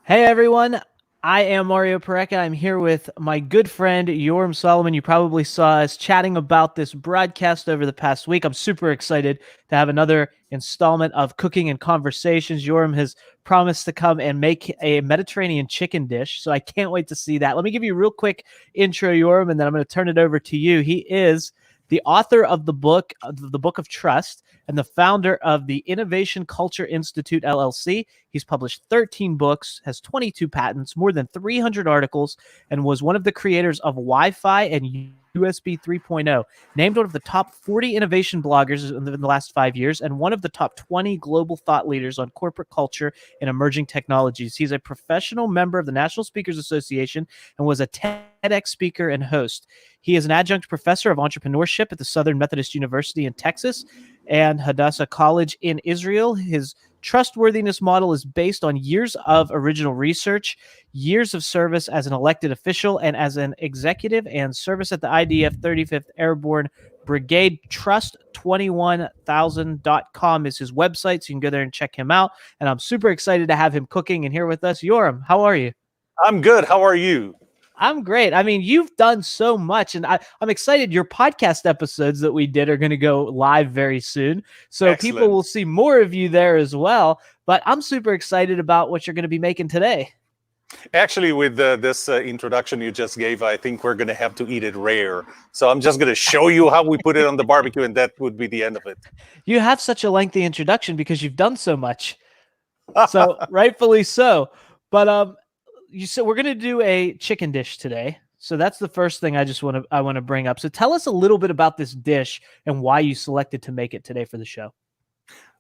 Hey everyone, I am Mario Pareca. I'm here with my good friend Yoram Solomon. You probably saw us chatting about this broadcast over the past week. I'm super excited to have another installment of Cooking and Conversations. Yoram has promised to come and make a Mediterranean chicken dish, so I can't wait to see that. Let me give you a real quick intro, Yoram, and then I'm going to turn it over to you. He is the author of the Book of Trust, and the founder of the Innovation Culture Institute, LLC. He's published 13 books, has 22 patents, more than 300 articles, and was one of the creators of Wi-Fi and USB 3.0, named one of the top 40 innovation bloggers in the last 5 years, and one of the top 20 global thought leaders on corporate culture and emerging technologies. He's a professional member of the National Speakers Association and was a TEDx speaker and host. He is an adjunct professor of entrepreneurship at the Southern Methodist University in Texas and Hadassah College in Israel. His trustworthiness model is based on years of original research, years of service as an elected official and as an executive, and service at the IDF 35th Airborne Brigade. Trust21000.com is his website, so you can go there and check him out. And I'm super excited to have him cooking and here with us. Yoram, how are you? I'm good. How are you? I'm great. I mean, you've done so much, and I'm excited. Your podcast episodes that we did are going to go live very soon, so Excellent. People will see more of you there as well. But I'm super excited about what you're going to be making today. Actually, with this introduction you just gave, I think we're going to have to eat it rare. So I'm just going to show you how we put it on the barbecue, and that would be the end of it. You have such a lengthy introduction because you've done so much, so rightfully so. But you said we're going to do a chicken dish today. So that's the first thing I want to bring up. So tell us a little bit about this dish and why you selected to make it today for the show.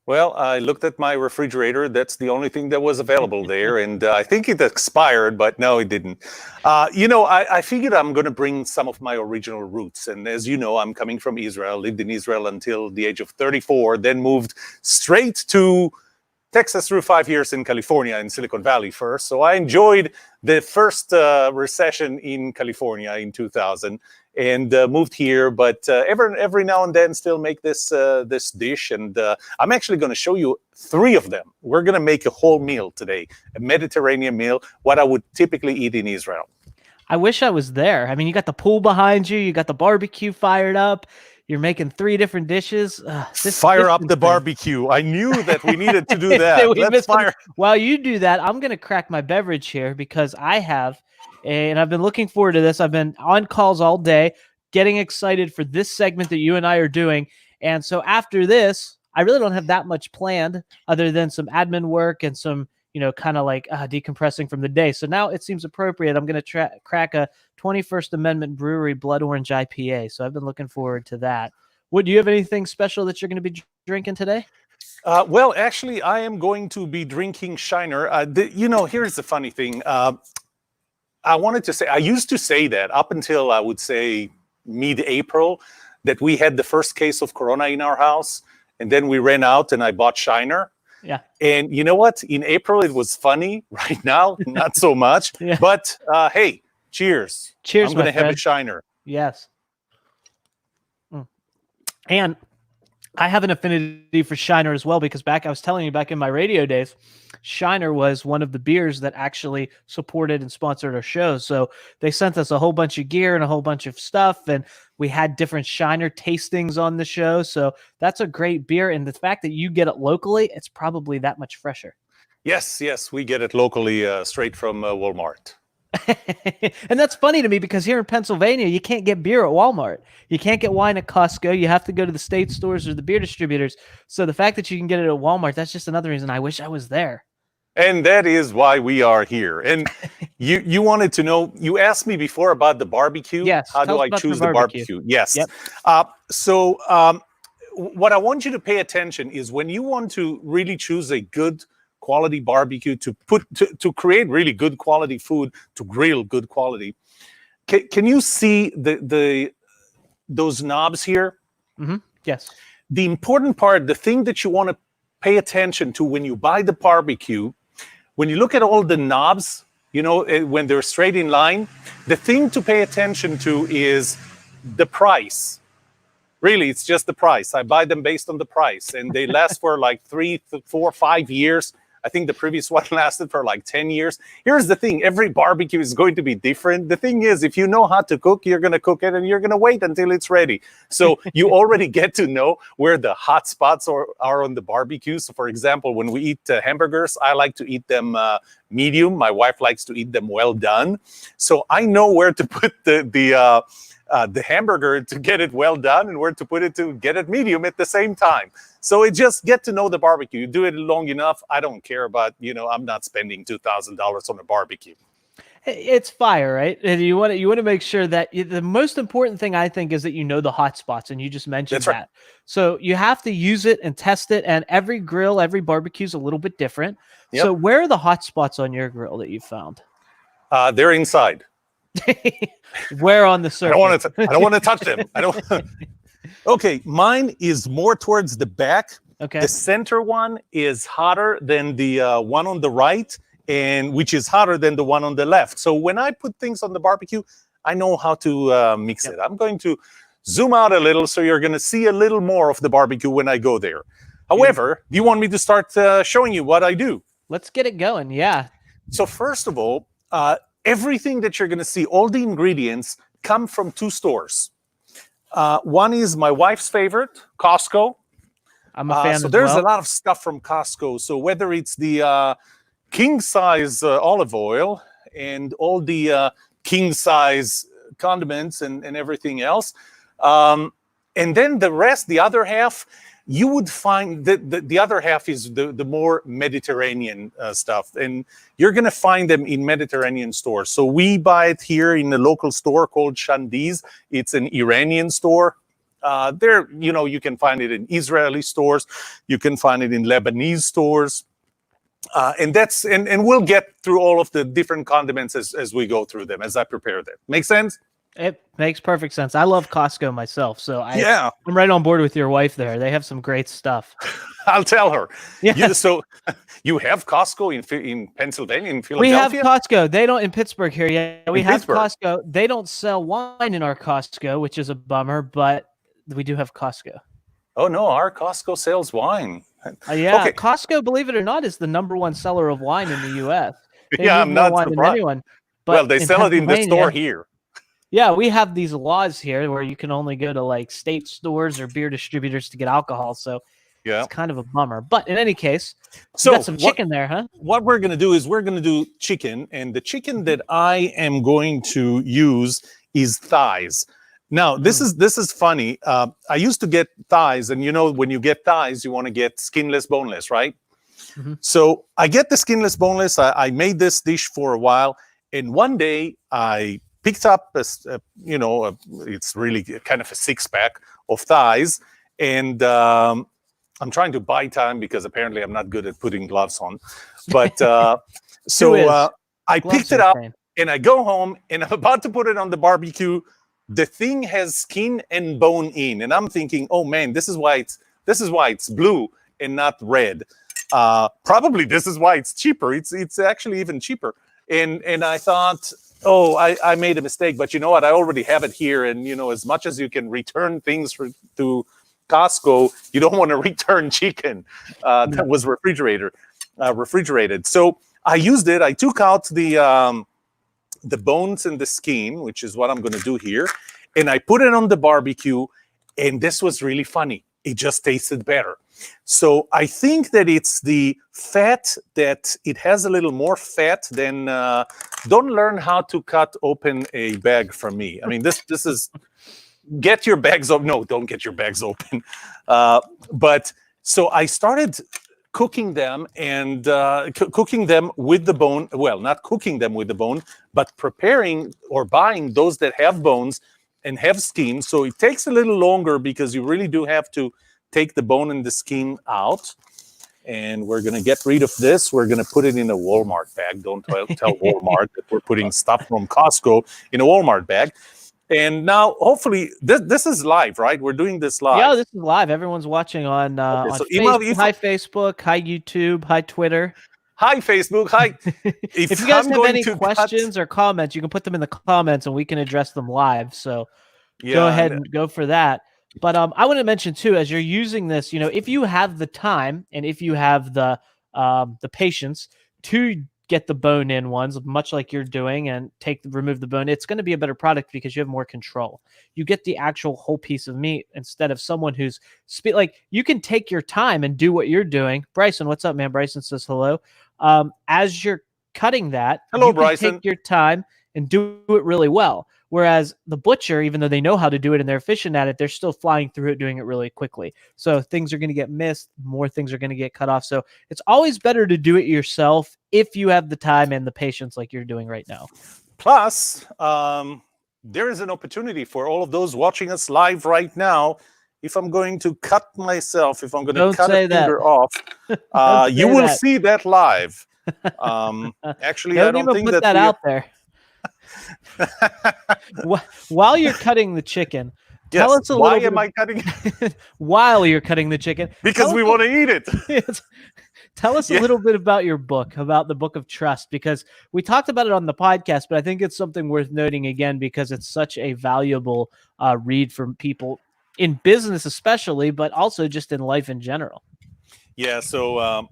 Well, I looked at my refrigerator. That's the only thing that was available there. And I think it expired, but no, it didn't. I figured I'm going to bring some of my original roots. And as you know, I'm coming from Israel, lived in Israel until the age of 34, then moved straight to Texas through 5 years in California, in Silicon Valley first. So I enjoyed the first recession in California in 2000 and moved here. But every now and then still make this dish. And I'm actually going to show you 3 of them. We're going to make a whole meal today, a Mediterranean meal, what I would typically eat in Israel. I wish I was there. I mean, you got the pool behind you. You got the barbecue fired up. You're making 3 different dishes. Fire up the barbecue. I knew that we needed to do that. Let's fire. While you do that, I'm going to crack my beverage here because I have, and I've been looking forward to this. I've been on calls all day, getting excited for this segment that you and I are doing. And so after this, I really don't have that much planned other than some admin work and some, kind of like decompressing from the day. So now it seems appropriate. I'm going to crack a 21st Amendment Brewery Blood Orange IPA. So I've been looking forward to that. Do you have anything special that you're going to be drinking today? Well, actually, I am going to be drinking Shiner. Here's the funny thing. I used to say that up until I would say mid-April that we had the first case of Corona in our house. And then we ran out and I bought Shiner. Yeah. And you know what? In April, it was funny. Right now, not so much. Yeah. But hey, cheers. Cheers, I'm going to have a Shiner. Yes. And I have an affinity for Shiner as well because I was telling you back in my radio days, Shiner was one of the beers that actually supported and sponsored our shows. So they sent us a whole bunch of gear and a whole bunch of stuff, and we had different Shiner tastings on the show. So that's a great beer, and the fact that you get it locally, it's probably that much fresher. Yes, we get it locally, straight from Walmart. And that's funny to me because here in Pennsylvania, you can't get beer at Walmart. You can't get wine at Costco. You have to go to the state stores or the beer distributors. So the fact that you can get it at Walmart, that's just another reason I wish I was there. And that is why we are here. And you wanted to know, you asked me before about the barbecue. Yes. How do I choose the barbecue? Yes. Yep. What I want you to pay attention is when you want to really choose a good quality barbecue to create really good quality food, to grill good quality. Can you see those knobs here? Mm-hmm. Yes. The important part, the thing that you want to pay attention to when you buy the barbecue, when you look at all the knobs, when they're straight in line, the thing to pay attention to is the price. Really, it's just the price. I buy them based on the price, and they last for like 3, 4, 5 years. I think the previous one lasted for like 10 years. Here's the thing. Every barbecue is going to be different. The thing is, if you know how to cook, you're going to cook it and you're going to wait until it's ready. So you already get to know where the hot spots are on the barbecue. So for example, when we eat hamburgers, I like to eat them medium. My wife likes to eat them well done. So I know where to put the hamburger to get it well done and where to put it to get it medium at the same time. So it just get to know the barbecue. You do it long enough. I don't care about, I'm not spending $2,000 on a barbecue. It's fire, right? And you want to make sure that the most important thing I think is that you know the hot spots, and you just mentioned That's right. that. So you have to use it and test it, and every grill, every barbecue is a little bit different. Yep. So where are the hot spots on your grill that you found? They're inside. Where on the surface? I don't want to touch them. I don't. Okay, mine is more towards the back. Okay. The center one is hotter than the one on the right, and which is hotter than the one on the left. So when I put things on the barbecue, I know how to mix it. I'm going to zoom out a little so you're going to see a little more of the barbecue when I go there. However, do you want me to start showing you what I do? Let's get it going. Yeah. So first of all, everything that you're going to see, all the ingredients come from two stores. One is my wife's favorite, Costco. I'm a fan. So there's a lot of stuff from Costco. So whether it's the king size olive oil and all the king size condiments and everything else, and then the rest, the other half, you would find that the other half is the more Mediterranean stuff, and you're going to find them in Mediterranean stores. So we buy it here in a local store called Shandiz. It's an Iranian store. There, you can find it in Israeli stores. You can find it in Lebanese stores. And we'll get through all of the different condiments as we go through them, as I prepare them. Make sense? It makes perfect sense. I love Costco myself, so I'm right on board with your wife there. They have some great stuff. I'll tell her. Yeah. So you have Costco in Pennsylvania, in Philadelphia? We have Costco. They don't in Pittsburgh here yet. We have Pittsburgh. Costco. They don't sell wine in our Costco, which is a bummer, but we do have Costco. Oh, no, our Costco sells wine. Yeah, Okay. Costco, believe it or not, is the #1 seller of wine in the U.S. Yeah, I'm not wine surprised. than anyone. But Well, they sell it in the store here. Yeah, we have these laws here where you can only go to like state stores or beer distributors to get alcohol. So it's kind of a bummer. But in any case, you got some chicken there, huh? What we're going to do is we're going to do chicken. And the chicken that I am going to use is thighs. Now, this is funny. I used to get thighs. And when you get thighs, you want to get skinless, boneless, right? Mm-hmm. So I get the skinless, boneless. I made this dish for a while. And one day I picked up, it's really kind of a 6-pack of thighs. And I'm trying to buy time because apparently I'm not good at putting gloves on. But I picked it up and I go home and I'm about to put it on the barbecue. The thing has skin and bone in. And I'm thinking, oh, man, this is why it's blue and not red. Probably this is why it's cheaper. It's actually even cheaper. And I thought, oh, I made a mistake, but you know what? I already have it here. And, as much as you can return things to Costco, you don't want to return chicken that was refrigerated. So I used it. I took out the bones and the skin, which is what I'm going to do here. And I put it on the barbecue. And this was really funny. It just tasted better. So I think that it's the fat, that it has a little more fat than, don't learn how to cut open a bag from me. I mean, this is, get your bags open. No, don't get your bags open. But so I started cooking them and cooking them with the bone. Well, not cooking them with the bone, but preparing or buying those that have bones and have skin. So it takes a little longer because you really do have to take the bone and the skin out. And we're going to get rid of this. We're going to put it in a Walmart bag. Don't tell Walmart that we're putting stuff from Costco in a Walmart bag. And now, hopefully, this is live, right? We're doing this live. Yeah, this is live. Everyone's watching on Facebook. Hi, Facebook. Hi, YouTube. Hi, Twitter. Hi, Facebook. Hi. If you guys have any questions or comments, you can put them in the comments and we can address them live. So go ahead and go for that. But I want to mention, too, as you're using this, if you have the time and if you have the the patience to get the bone-in ones, much like you're doing, and remove the bone, it's going to be a better product because you have more control. You get the actual whole piece of meat instead of someone who's like, you can take your time and do what you're doing. Bryson, what's up, man? Bryson says hello. As you're cutting that, Hello, you can Bryson. take your time and do it really well. Whereas the butcher, even though they know how to do it and they're efficient at it, they're still flying through it, doing it really quickly. So things are going to get missed. More things are going to get cut off. So it's always better to do it yourself if you have the time and the patience like you're doing right now. Plus, there is an opportunity for all of those watching us live right now. If I'm going to cut myself, if I'm going to cut a finger off, you will see that live. Actually, I don't think put that out there. While you're cutting the chicken, tell us a little bit. Why am I cutting it? While you're cutting the chicken? Because we want to eat it. Tell us a little bit about your book, about the Book of Trust, because we talked about it on the podcast, but I think it's something worth noting again because it's such a valuable read for people in business especially, but also just in life in general. Yeah, so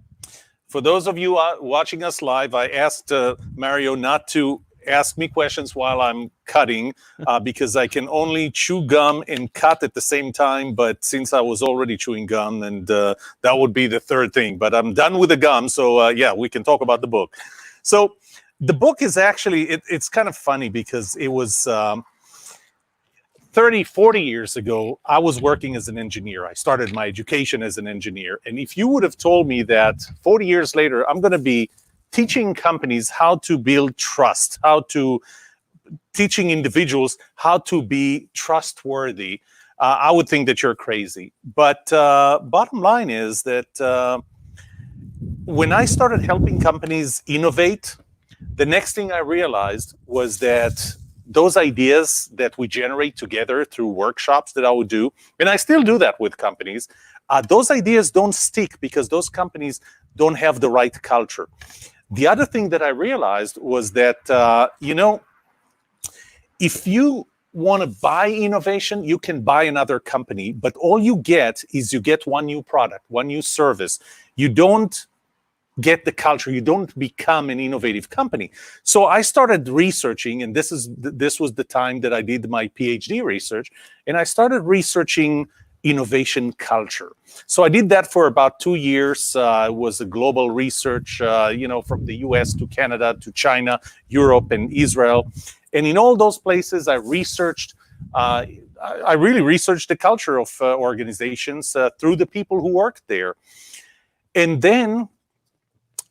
for those of you watching us live, I asked Mario not to ask me questions while I'm cutting because I can only chew gum and cut at the same time. But since I was already chewing gum, and that would be the third thing. But I'm done with the gum, so yeah, we can talk about the book. So the book is actually, it's kind of funny because it was 30, 40 years ago, I was working as an engineer. I started my education as an engineer. And if you would have told me that 40 years later, I'm going to be teaching companies how to build trust, teaching individuals how to be trustworthy, I would think that you're crazy. But bottom line is that when I started helping companies innovate, the next thing I realized was that those ideas that we generate together through workshops that I would do, and I still do that with companies, those ideas don't stick because those companies don't have the right culture. The other thing that I realized was that, if you want to buy innovation, you can buy another company, but all you get is one new product, one new service. You don't get the culture. You don't become an innovative company. So I started researching, and this was the time that I did my PhD research, and I started researching innovation culture. So I did that for about 2 years. It was a global research, from the US to Canada to China, Europe, and Israel. And in all those places, I researched, I really researched the culture of organizations through the people who worked there. And then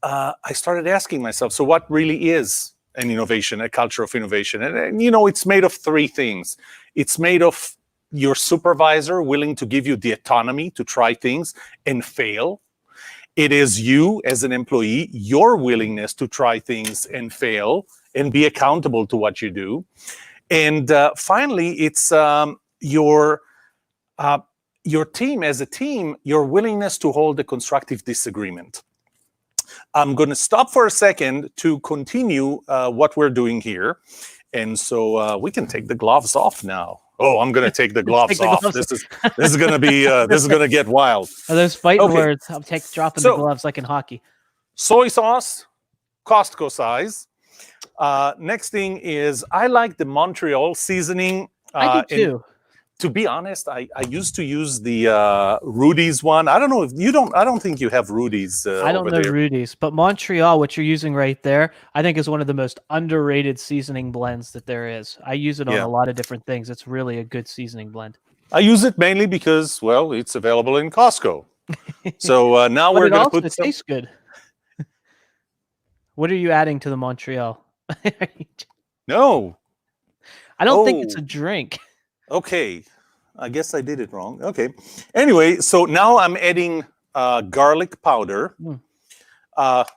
I started asking myself, so what really is an innovation, a culture of innovation? And it's made of three things. It's made of your supervisor willing to give you the autonomy to try things and fail. It is you as an employee, your willingness to try things and fail and be accountable to what you do. And finally, it's your team as a team, your willingness to hold a constructive disagreement. I'm going to stop for a second to continue what we're doing here. And so we can take the gloves off now. Oh, I'm going to take the gloves off. This is going to be this is going to get wild. Are those fighting words? I'm dropping the gloves like in hockey. Soy sauce, Costco size. Next thing is I like the Montreal Seasoning. I do too. To be honest, I used to use the Rudy's one. I don't know if you don't. I don't think you have Rudy's. I don't know Rudy's, but Montreal, what you're using right there, I think is one of the most underrated seasoning blends that there is. I use it on a lot of different things. It's really a good seasoning blend. I use it mainly because, well, it's available in Costco. So now we're going to put. It tastes good. What are you adding to the Montreal? No, I don't think it's a drink. Okay, I guess I did it wrong. Okay. Anyway, so now I'm adding garlic powder.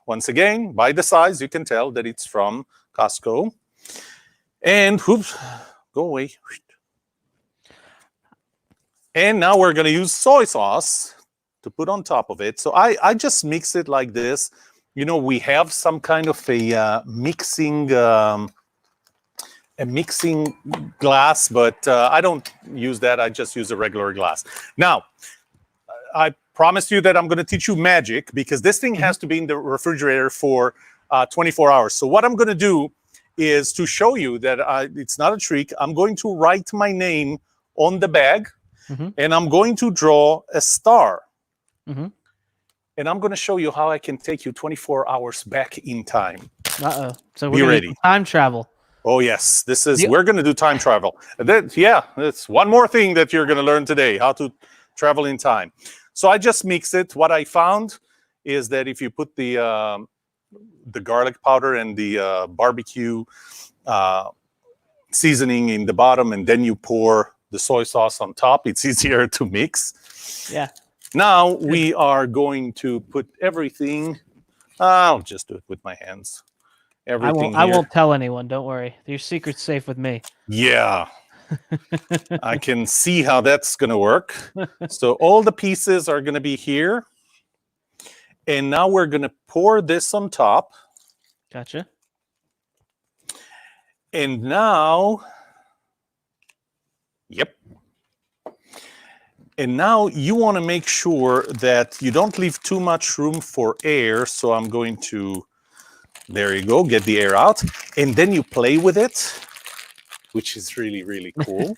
Once again, by the size, you can tell that it's from Costco. And, whoops, go away. And now we're going to use soy sauce to put on top of it. So I just mix it like this. We have some kind of a mixing glass, but I don't use that. I just use a regular glass. Now, I promised you that I'm going to teach you magic because this thing has to be in the refrigerator for 24 hours. So what I'm going to do is to show you that it's not a trick. I'm going to write my name on the bag, and I'm going to draw a star. And I'm going to show you how I can take you 24 hours back in time. So we're going to do time travel. Oh, yes. We're going to do time travel. That's one more thing that you're going to learn today, how to travel in time. So I just mix it. What I found is that if you put the garlic powder and the barbecue seasoning in the bottom, and then you pour the soy sauce on top, it's easier to mix. Yeah. Now we are going to put everything. I'll just do it with my hands. Everything. I won't tell anyone. Don't worry. Your secret's safe with me. Yeah. I can see how that's going to work. So all the pieces are going to be here. And now we're going to pour this on top. Gotcha. And now, and now you want to make sure that you don't leave too much room for air. So I'm going to, there you go, get the air out. And then you play with it, which is really, really cool.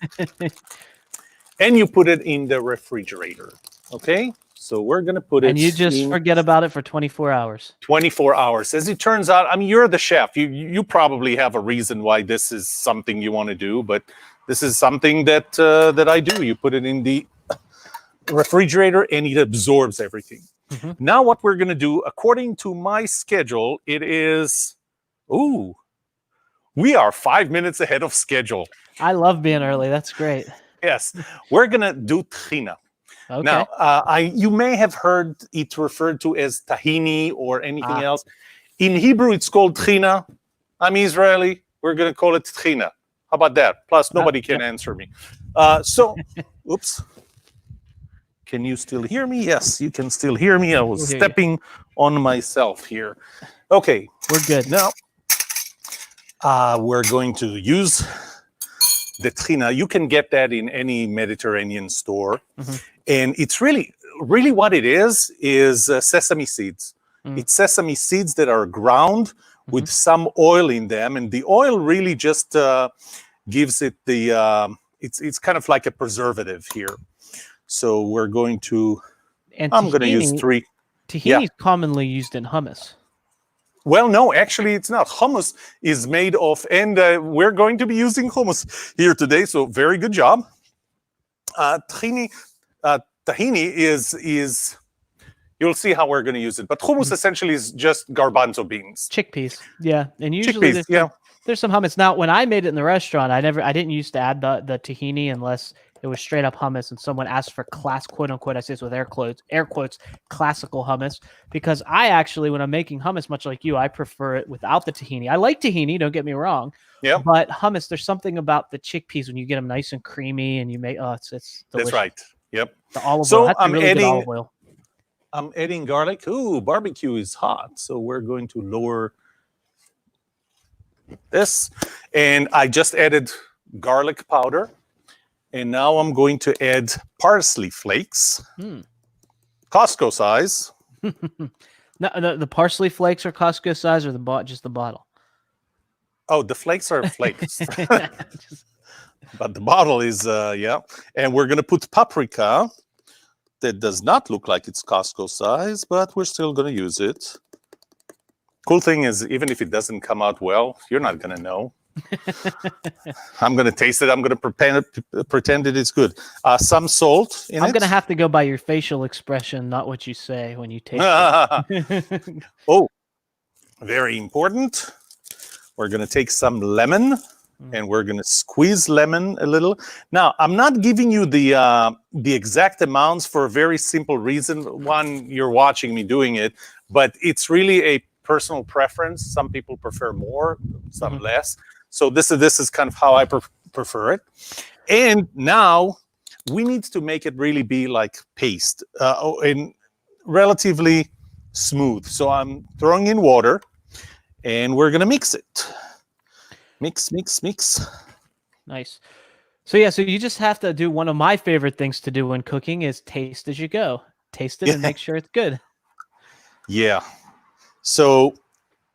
And you put it in the refrigerator. Okay? So we're going to put it. And you just forget about it for 24 hours. 24 hours. As it turns out, I mean, you're the chef. You probably have a reason why this is something you want to do, but this is something that that I do. You put it in the refrigerator and it absorbs everything. Now what we're going to do, according to my schedule, it is, we are 5 minutes ahead of schedule. I love being early. That's great. Yes. We're going to do tahina. Okay. Now, you may have heard it referred to as tahini or anything else. In Hebrew, it's called tahina. I'm Israeli. We're going to call it tahina. How about that? Plus, nobody can answer me. Oops. Can you still hear me? Yes, you can still hear me. I was stepping on myself here. Okay. We're good. Now, we're going to use the tahina. You can get that in any Mediterranean store. And it's really what it is sesame seeds. It's sesame seeds that are ground with some oil in them. And the oil really just gives it the, it's kind of like a preservative here. So we're going to, I'm going to use 3. Tahini is commonly used in hummus. Well, no, actually it's not. Hummus is made of, and we're going to be using hummus here today. So very good job. Tahini is, you'll see how we're going to use it. But hummus essentially is just garbanzo beans. Chickpeas, yeah. And usually there's some hummus. Now, when I made it in the restaurant, I didn't used to add the tahini unless it was straight up hummus, and someone asked for quote unquote, I say this with air quotes, classical hummus, because I actually, when I'm making hummus, much like you, I prefer it without the tahini. I like tahini, don't get me wrong. Yeah. But hummus, there's something about the chickpeas when you get them nice and creamy, and you make it's delicious. That's right. Yep. The olive oil. That's really good olive oil. I'm adding garlic. Ooh, barbecue is hot, so we're going to lower this, and I just added garlic powder. And now I'm going to add parsley flakes, Costco size. No, the parsley flakes are Costco size, or just the bottle? Oh, the flakes are flakes. But the bottle is, And we're going to put paprika. That does not look like it's Costco size, but we're still going to use it. Cool thing is, even if it doesn't come out well, you're not going to know. I'm going to taste it. I'm going to pretend it is good. Some salt in it. I'm going to have to go by your facial expression, not what you say when you taste it. Oh, very important. We're going to take some lemon, and we're going to squeeze lemon a little. Now, I'm not giving you the exact amounts for a very simple reason. One, you're watching me doing it, but it's really a personal preference. Some people prefer more, some less. So this is kind of how I prefer it. And now we need to make it really be like paste and relatively smooth. So I'm throwing in water, and we're going to mix it. Mix, mix, mix. Nice. So yeah, so you just have to do one of my favorite things to do when cooking is taste as you go. taste it and make sure it's good. Yeah. So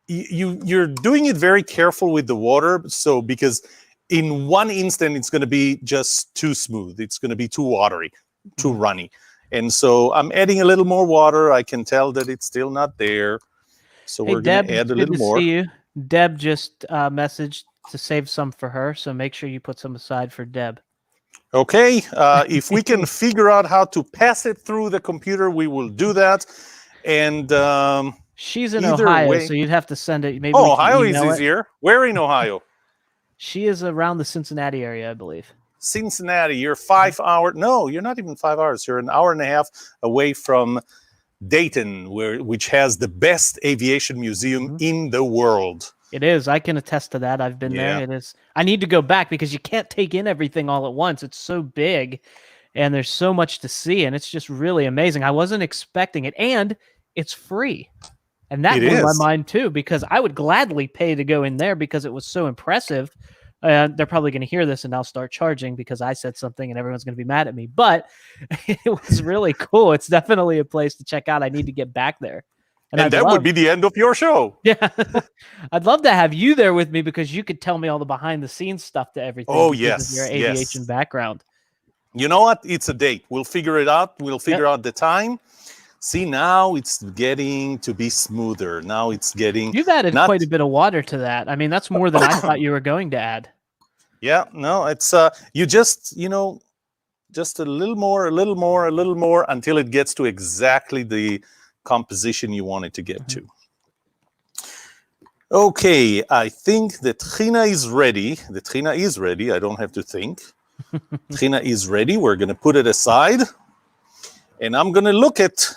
you're doing it very careful with the water. So because in one instant it's going to be just too smooth. It's going to be too watery, too runny. And so I'm adding a little more water. I can tell that it's still not there. So Hey, we're going Deb, to add a good little to more. see you. Deb just messaged to save some for her, so make sure you put some aside for Deb. Okay, if we can figure out how to pass it through the computer, we will do that. And she's in either Ohio, way, so you'd have to send it. Maybe oh, we can Ohio is email it. easier. Where in Ohio? She is around the Cincinnati area, I believe. Cincinnati. You're 5 hours. No, you're not even 5 hours. You're an hour and a half away from Dayton, which has the best aviation museum in the world. It is. I can attest to that. I've been there. It is. I need to go back because you can't take in everything all at once. It's so big and there's so much to see, and it's just really amazing. I wasn't expecting it, and it's free. And that blew my mind too, because I would gladly pay to go in there because it was so impressive. They're probably going to hear this and I'll start charging because I said something and everyone's going to be mad at me. But it was really cool. It's definitely a place to check out. I need to get back there. And that would be the end of your show. Yeah. I'd love to have you there with me because you could tell me all the behind the scenes stuff to everything. Oh, because of your aviation background. You know what? It's a date. We'll figure it out. We'll figure out the time. See, now it's getting to be smoother. Now it's getting... You've added quite a bit of water to that. I mean, that's more than I thought you were going to add. Yeah, no, it's... you just, just a little more, a little more, a little more until it gets to exactly the composition you want it to get to. Okay, I think the tahina is ready. The tahina is ready. I don't have to think. Tahina is ready. We're going to put it aside. And I'm going to look at...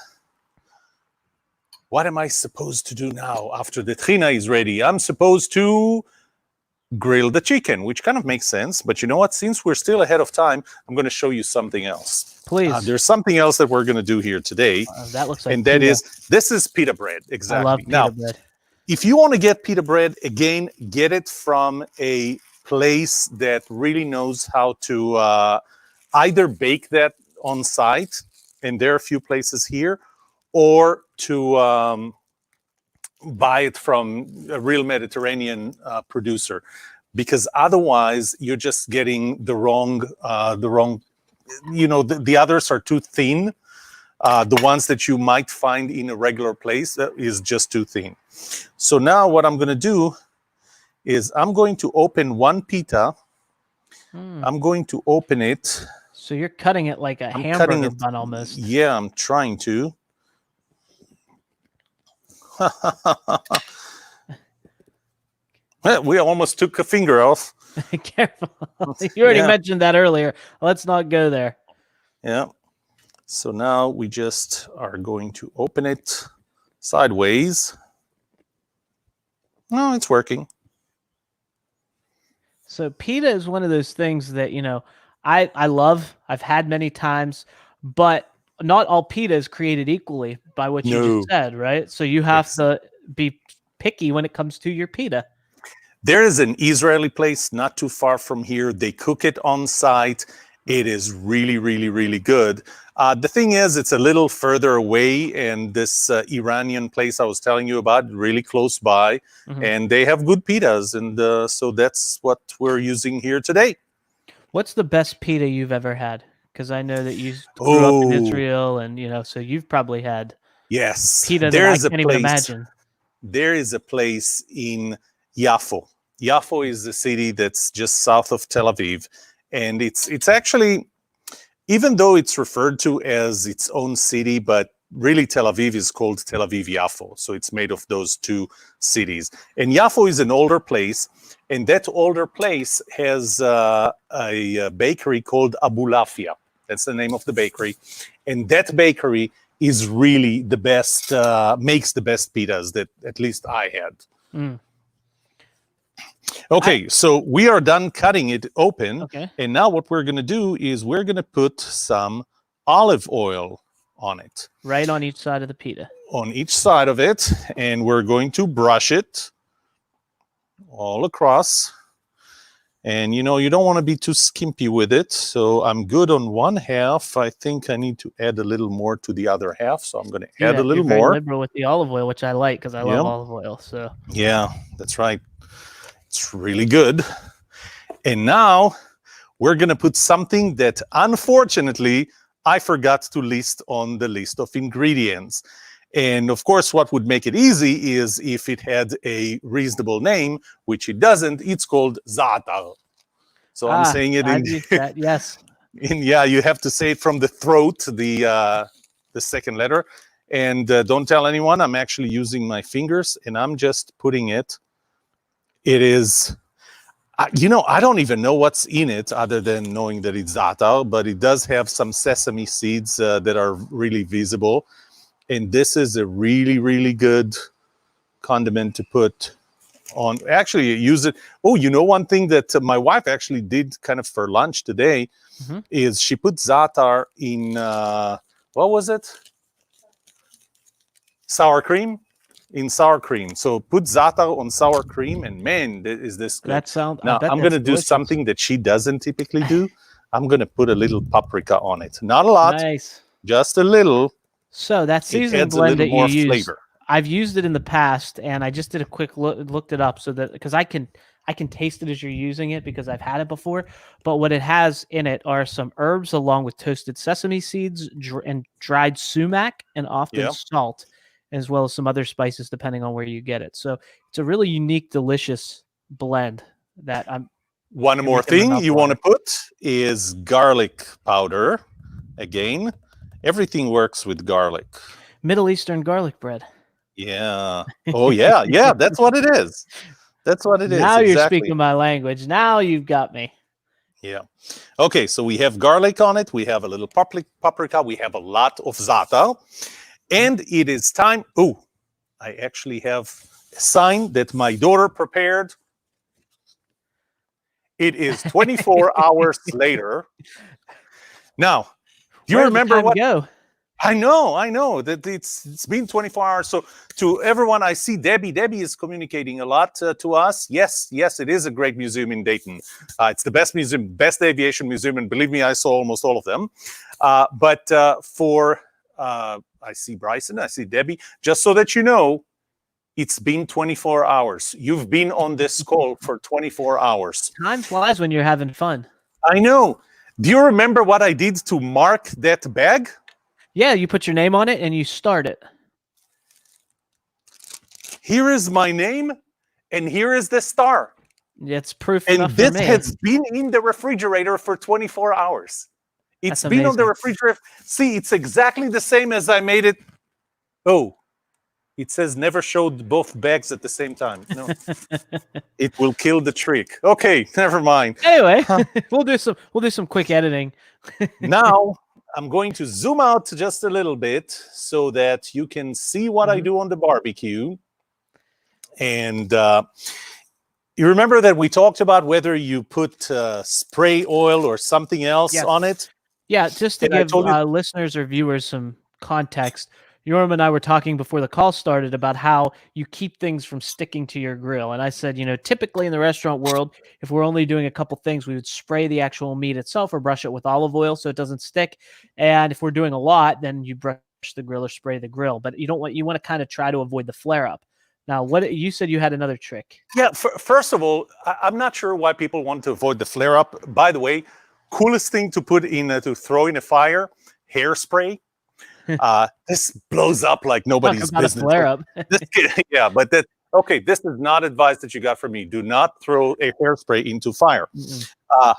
What am I supposed to do now after the tahina is ready? I'm supposed to grill the chicken, which kind of makes sense. But you know what? Since we're still ahead of time, I'm going to show you something else. Please. There's something else that we're going to do here today. That looks like and that is, this is pita bread. Exactly. I love pita bread. If you want to get pita bread, again, get it from a place that really knows how to either bake that on site, and there are a few places here, or to buy it from a real Mediterranean producer, because otherwise you're just getting the wrong, the others are too thin. The ones that you might find in a regular place is just too thin. So now what I'm going to do is I'm going to open one pita. I'm going to open it. So you're cutting it like a hamburger bun almost. Yeah, I'm trying to. We almost took a finger off. Careful. You already mentioned that earlier. Let's not go there. Yeah. So now we just are going to open it sideways. No, it's working. So pita is one of those things that, I love. I've had many times, but not all pita is created equally by what you just said, right? So you have to be picky when it comes to your pita. There is an Israeli place not too far from here. They cook it on site. It is really, really, really good. The thing is, it's a little further away, and this Iranian place I was telling you about, really close by, and they have good pitas, and so that's what we're using here today. What's the best pita you've ever had? Because I know that you grew up in Israel, and so you've probably had pita that I can't even imagine. There is a place in Yafo. Yafo is the city that's just south of Tel Aviv, and it's actually, even though it's referred to as its own city, but really Tel Aviv is called Tel Aviv Yafo. So it's made of those two cities. And Yafo is an older place, and that older place has a bakery called Abulafia. That's the name of the bakery. And that bakery is really the best, makes the best pitas that at least I had. Okay, so we are done cutting it open. Okay. And now what we're going to do is we're going to put some olive oil on it. Right on each side of the pita. On each side of it. And we're going to brush it all across. And, you don't want to be too skimpy with it. So I'm good on one half. I think I need to add a little more to the other half. So I'm going to add a little You're very more. liberal with the olive oil, which I like because I love olive oil. So yeah, that's right. It's really good. And now we're going to put something that, unfortunately, I forgot to list on the list of ingredients. And of course, what would make it easy is if it had a reasonable name, which it doesn't. It's called za'atar. So I'm saying it I've used that. Yes. You have to say it from the throat, the second letter. And don't tell anyone. I'm actually using my fingers, and I'm just putting it. It is, I don't even know what's in it other than knowing that it's za'atar, but it does have some sesame seeds that are really visible. And this is a really, really good condiment to put on. Actually, use it. Oh, one thing that my wife actually did kind of for lunch today is she put za'atar in, what was it? Sour cream. In sour cream. So put za'atar on sour cream, and man, is this good. Now, I'm going to do something that she doesn't typically do. I'm going to put a little paprika on it. Not a lot. Nice. Just a little. So that seasoning blend that you use, flavor. I've used it in the past, and I just did a quick looked it up so that because I can taste it as you're using it because I've had it before. But what it has in it are some herbs along with toasted sesame seeds and dried sumac and often salt, as well as some other spices depending on where you get it. So it's a really unique, delicious blend that I'm. One more thing you want to put is garlic powder. Again, everything works with garlic. Middle Eastern garlic bread. Yeah. Oh, yeah. Yeah, that's what it is. That's what it is. Now you're speaking my language. Now you've got me. Yeah. Okay, so we have garlic on it. We have a little paprika. We have a lot of za'atar. And it is time. Oh, I actually have a sign that my daughter prepared. It is 24 hours later. Now, do you remember what? I know that it's been 24 hours. So to everyone, I see Debbie is communicating a lot to us. Yes, it is a great museum in Dayton. It's the best museum, best aviation museum, and believe me, I saw almost all of them. But I see Bryson, I see Debbie. Just so that you know, it's been 24 hours. You've been on this call for 24 hours. Time flies when you're having fun. I know. Do you remember what I did to mark that bag? Yeah, you put your name on it and you start it. Here is my name, and here is the star. It's proof and enough this for me. has been in the refrigerator for 24 hours. It's been on the refrigerator. See, it's exactly the same as I made it. Oh, it says never showed both bags at the same time. No, it will kill the trick. Okay, never mind. Anyway, we'll do some quick editing. Now I'm going to zoom out just a little bit so that you can see what I do on the barbecue. And you remember that we talked about whether you put spray oil or something else on it? Yeah, just to give listeners or viewers some context, Yoram and I were talking before the call started about how you keep things from sticking to your grill. And I said, typically in the restaurant world, if we're only doing a couple things, we would spray the actual meat itself or brush it with olive oil so it doesn't stick. And if we're doing a lot, then you brush the grill or spray the grill. But you want to kind of try to avoid the flare-up. Now, what you said you had another trick. Yeah, first of all, I'm not sure why people want to avoid the flare-up. By the way, coolest thing to put in to throw in a fire, hairspray. This blows up like nobody's business. A flare-up. Yeah, but this is not advice that you got from me. Do not throw a hairspray into fire.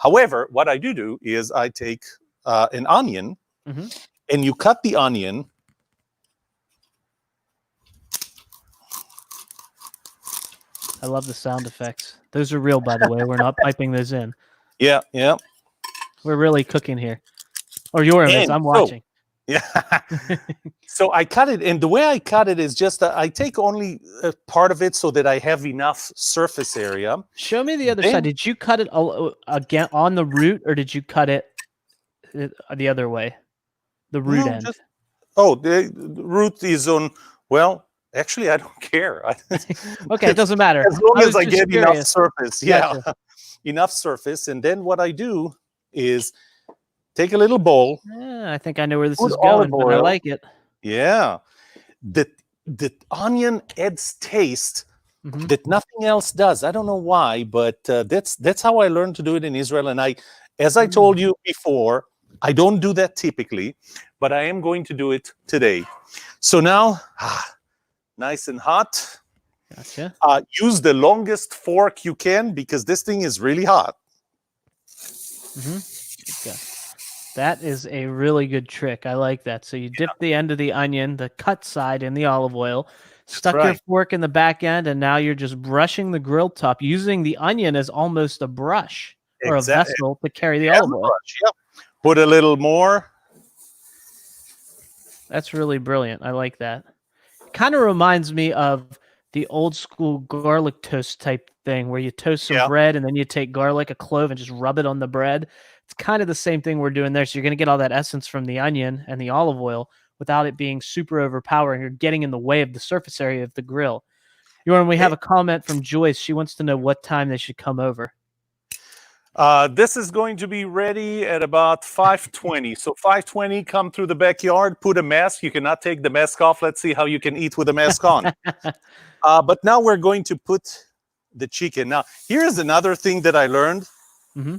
However, what I do is I take an onion, and you cut the onion. I love the sound effects. Those are real, by the way. We're not piping those in. Yeah. We're really cooking here. Or Yoram is. I'm watching. Yeah. So I cut it, and the way I cut it is just I take only a part of it so that I have enough surface area. Show me the other side. Did you cut it again on the root, or did you cut it the other way? The root end. The root is on. Well, actually, I don't care. Okay, it doesn't matter. As long as I get enough surface. Yeah. enough surface. And then what I do is take a little bowl. I think I know where this Put is olive going, but I oil. like it. Yeah. The onion adds taste Mm-hmm. that nothing else does. I don't know why, but that's how I learned to do it in Israel. And as I told you before, I don't do that typically, but I am going to do it today. So now, nice and hot. Gotcha. Use the longest fork you can because this thing is really hot. Okay. That is a really good trick. I like that. So you dip the end of the onion, the cut side, in the olive oil, stuck your right. fork in the back end, and now you're just brushing the grill top, using the onion as almost a brush or a vessel to carry the olive oil. Brush, yep. Put a little more. That's really brilliant. I like that. Kind of reminds me of the old school garlic toast type thing where you toast some bread and then you take garlic, a clove, and just rub it on the bread. It's kind of the same thing we're doing there. So you're going to get all that essence from the onion and the olive oil without it being super overpowering or getting in the way of the surface area of the grill. Yoram, we have a comment from Joyce. She wants to know what time they should come over. This is going to be ready at about 5:20. So 5:20, come through the backyard, put a mask. You cannot take the mask off. Let's see how you can eat with a mask on. But now we're going to put the chicken. Now, here's another thing that I learned.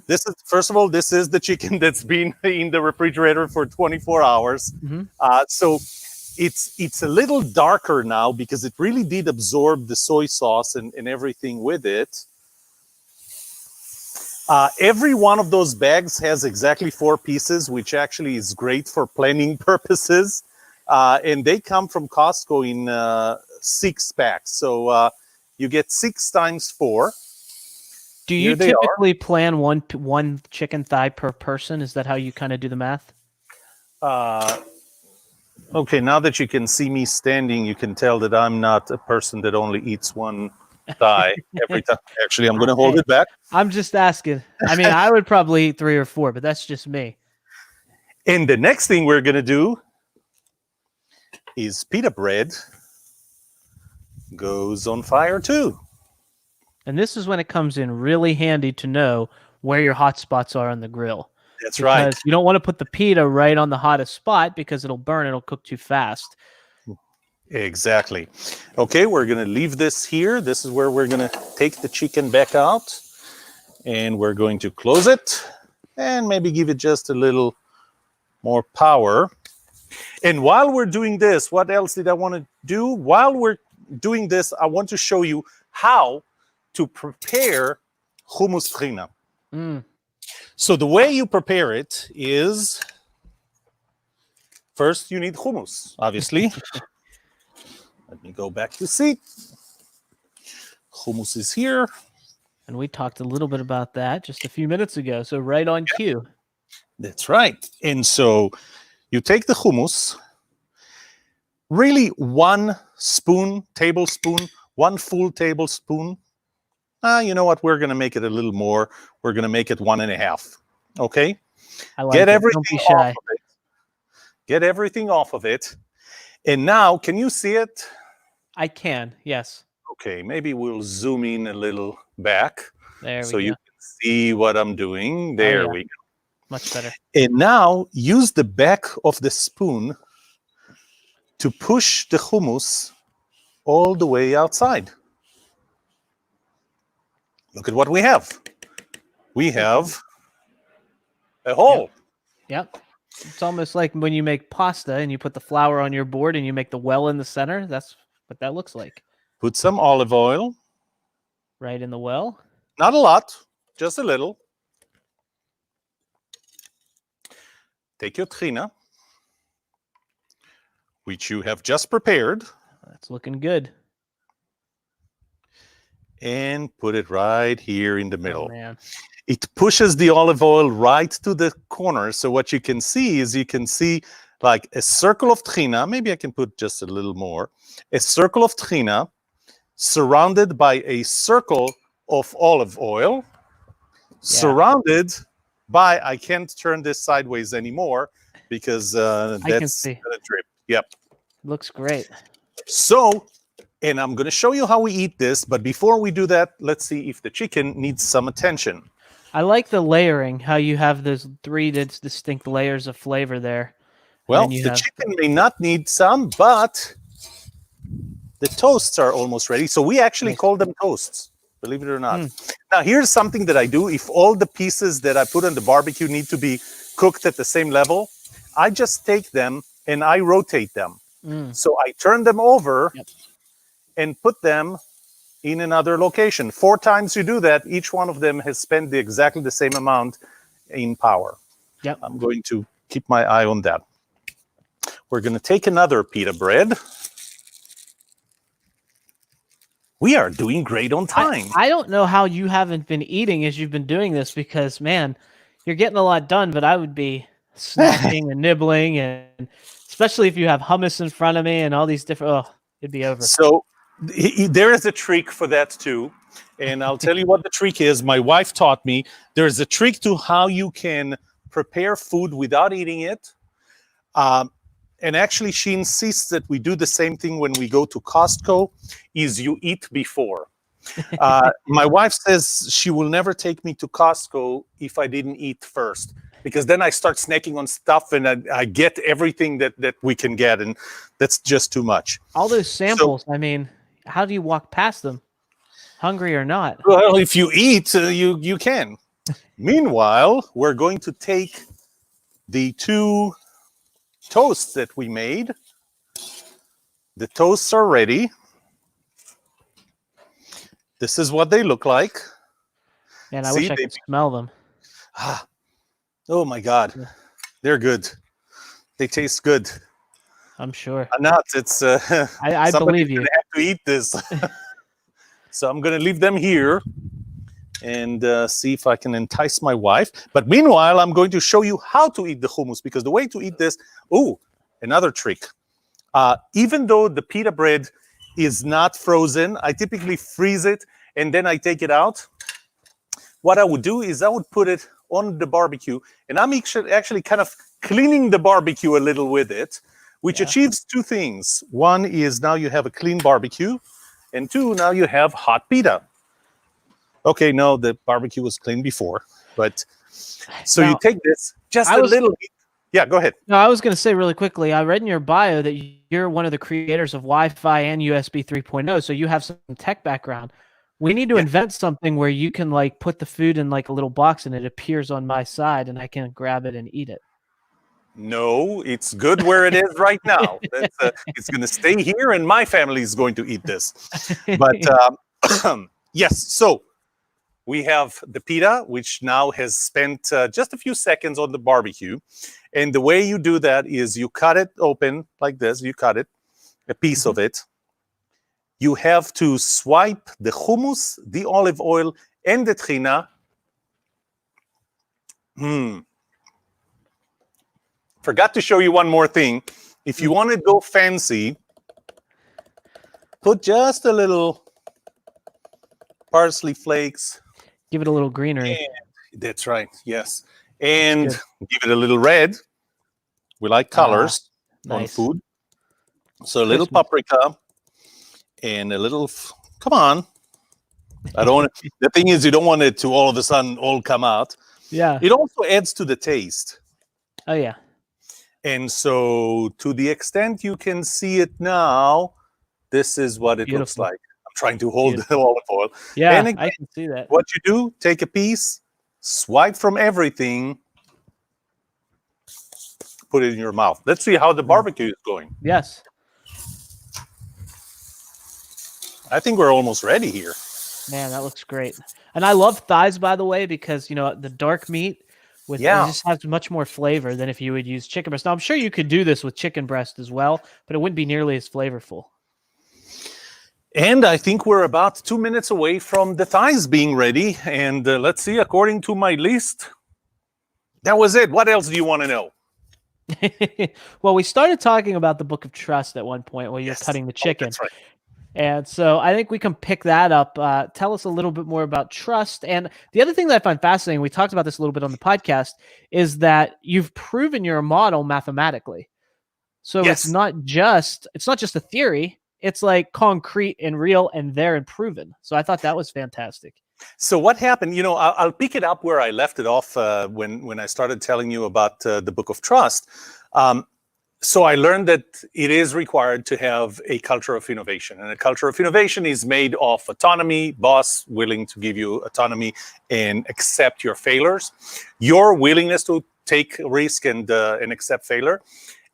This is, first of all, this is the chicken that's been in the refrigerator for 24 hours. So it's a little darker now because it really did absorb the soy sauce and everything with it. Every one of those bags has exactly 4 pieces, which actually is great for planning purposes. And they come from Costco in 6 packs. So you get 6 times 4. Do you typically plan one chicken thigh per person? Is that how you kind of do the math? Okay, now that you can see me standing, you can tell that I'm not a person that only eats one thigh every time. Actually, I'm going to hold it back. I'm just asking. I mean, I would probably eat 3 or 4, but that's just me. And the next thing we're going to do is pita bread goes on fire too. And this is when it comes in really handy to know where your hot spots are on the grill. That's right. Because you don't want to put the pita right on the hottest spot because it'll burn. It'll cook too fast. Exactly. Okay, we're going to leave this here. This is where we're going to take the chicken back out. And we're going to close it and maybe give it just a little more power. And while we're doing this, what else did I want to do? While we're doing this, I want to show you how to prepare hummus trina. So the way you prepare it is, first you need hummus, obviously. Let me go back to seat. Hummus is here. And we talked a little bit about that just a few minutes ago. So right on cue. That's right. And so you take the hummus, really 1 tablespoon, 1 full tablespoon. You know what? We're going to make it a little more. We're going to make it 1.5. Okay? I like it. Don't be shy. Off of it. Get everything off of it. And now, can you see it? I can, yes. Okay, maybe we'll zoom in a little back. There we so go. You can see what I'm doing. There we go. Much better. And now use the back of the spoon to push the hummus all the way outside. Look at what we have. We have a hole. Yep. It's almost like when you make pasta and you put the flour on your board and you make the well in the center. That's what that looks like. Put some olive oil. Right in the well. Not a lot, just a little. Take your trina, which you have just prepared. That's looking good. And put it right here in the middle. Oh, man. It pushes the olive oil right to the corner. So what you can see is like a circle of trina. Maybe I can put just a little more. A circle of trina surrounded by a circle of olive oil, surrounded by, I can't turn this sideways anymore because that's going to drip. Yep. Looks great. So And I'm going to show you how we eat this. But before we do that, let's see if the chicken needs some attention. I like the layering, how you have those three distinct layers of flavor there. Well, And then you the have chicken may not need some, but the toasts are almost ready. So we actually call them toasts, believe it or not. Now, here's something that I do. If all the pieces that I put on the barbecue need to be cooked at the same level, I just take them and I rotate them. So I turn them over and put them in another location. 4 times you do that, each one of them has spent exactly the same amount in power. Yep. I'm going to keep my eye on that. We're going to take another pita bread. We are doing great on time. I don't know how you haven't been eating as you've been doing this because, man, you're getting a lot done, but I would be snacking and nibbling, and especially if you have hummus in front of me and all these different, it'd be over. So there is a trick for that too. And I'll tell you what the trick is. My wife taught me there's a trick to how you can prepare food without eating it. And actually, she insists that we do the same thing when we go to Costco, is you eat before. My wife says she will never take me to Costco if I didn't eat first, because then I start snacking on stuff and I get everything that we can get, and that's just too much. All those samples, I mean, how do you walk past them, hungry or not? Well, if you eat, you can. Meanwhile, we're going to take the 2 toasts that we made. The toasts are ready. This is what they look like. Man, I wish I could smell them. Oh my God, they're good. They taste good. I'm sure. Not. It's. I believe you. Have to eat this. So I'm going to leave them here and see if I can entice my wife. But meanwhile, I'm going to show you how to eat the hummus, because the way to eat this. Oh, another trick. Even though the pita bread is not frozen, I typically freeze it and then I take it out. What I would do is I would put it on the barbecue, and I'm actually kind of cleaning the barbecue a little with it, which achieves 2 things. One is now you have a clean barbecue, and 2, now you have hot pita. Okay, no, the barbecue was clean before, but so now, you take this just a little bit. Yeah, go ahead. No, I was going to say really quickly, I read in your bio that you're one of the creators of Wi-Fi and USB 3.0, so you have some tech background. We need to invent something where you can like put the food in like a little box and it appears on my side and I can grab it and eat it. No, it's good where it is right now. It's going to stay here and my family is going to eat this. But yes, so we have the pita, which now has spent just a few seconds on the barbecue. And the way you do that is you cut it open like this. You cut it, a piece of it. You have to swipe the hummus, the olive oil, and the trina. Forgot to show you one more thing. If you want to go fancy, put just a little parsley flakes. Give it a little greenery. That's right, yes. And give it a little red. We like colors on food. So a little paprika and a little, come on. I don't want to, the thing is, you don't want it to all of a sudden all come out. Yeah. It also adds to the taste. Oh, yeah. And so to the extent you can see it now, this is what it looks like. I'm trying to hold the olive oil. Yeah, and again, I can see that. What you do, take a piece, swipe from everything, put it in your mouth. Let's see how the barbecue is going. Yes. I think we're almost ready here. Man, that looks great. And I love thighs, by the way, because, you know, the dark meat with it just has much more flavor than if you would use chicken breast. Now, I'm sure you could do this with chicken breast as well, but it wouldn't be nearly as flavorful. And I think we're about 2 minutes away from the thighs being ready. And let's see, according to my list, that was it. What else do you want to know? Well, we started talking about the Book of Trust at one point while you're cutting the chicken. That's right. And so I think we can pick that up. Tell us a little bit more about trust. And the other thing that I find fascinating, we talked about this a little bit on the podcast, is that you've proven your model mathematically. So it's not just a theory. it's like concrete and real and there and proven. So I thought that was fantastic. So what happened? I'll pick it up where I left it off when I started telling you about the Book of Trust. So I learned that it is required to have a culture of innovation, and a culture of innovation is made of autonomy, boss willing to give you autonomy and accept your failures, your willingness to take risk and accept failure,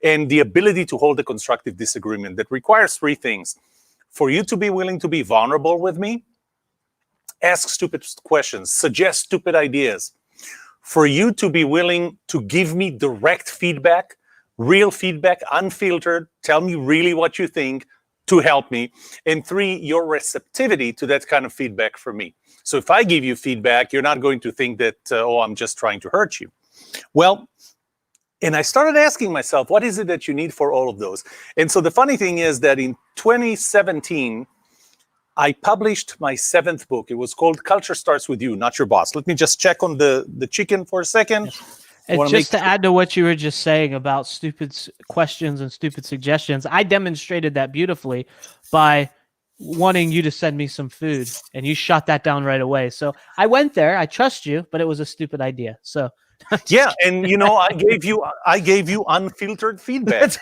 and the ability to hold a constructive disagreement. That requires three things: for you to be willing to be vulnerable with me, ask stupid questions, suggest stupid ideas, for you to be willing to give me direct feedback, real feedback, unfiltered, tell me really what you think to help me, and three, your receptivity to that kind of feedback from me. So if I give you feedback, you're not going to think that, I'm just trying to hurt you. Well, and I started asking myself, what is it that you need for all of those? And so the funny thing is that in 2017, I published my 7th book. It was called Culture Starts With You, Not Your Boss. Let me just check on the chicken for a second. And just to add to what you were just saying about stupid questions and stupid suggestions, I demonstrated that beautifully by wanting you to send me some food, and you shot that down right away. So I went there. I trust you, but it was a stupid idea. So yeah, and I gave you unfiltered feedback.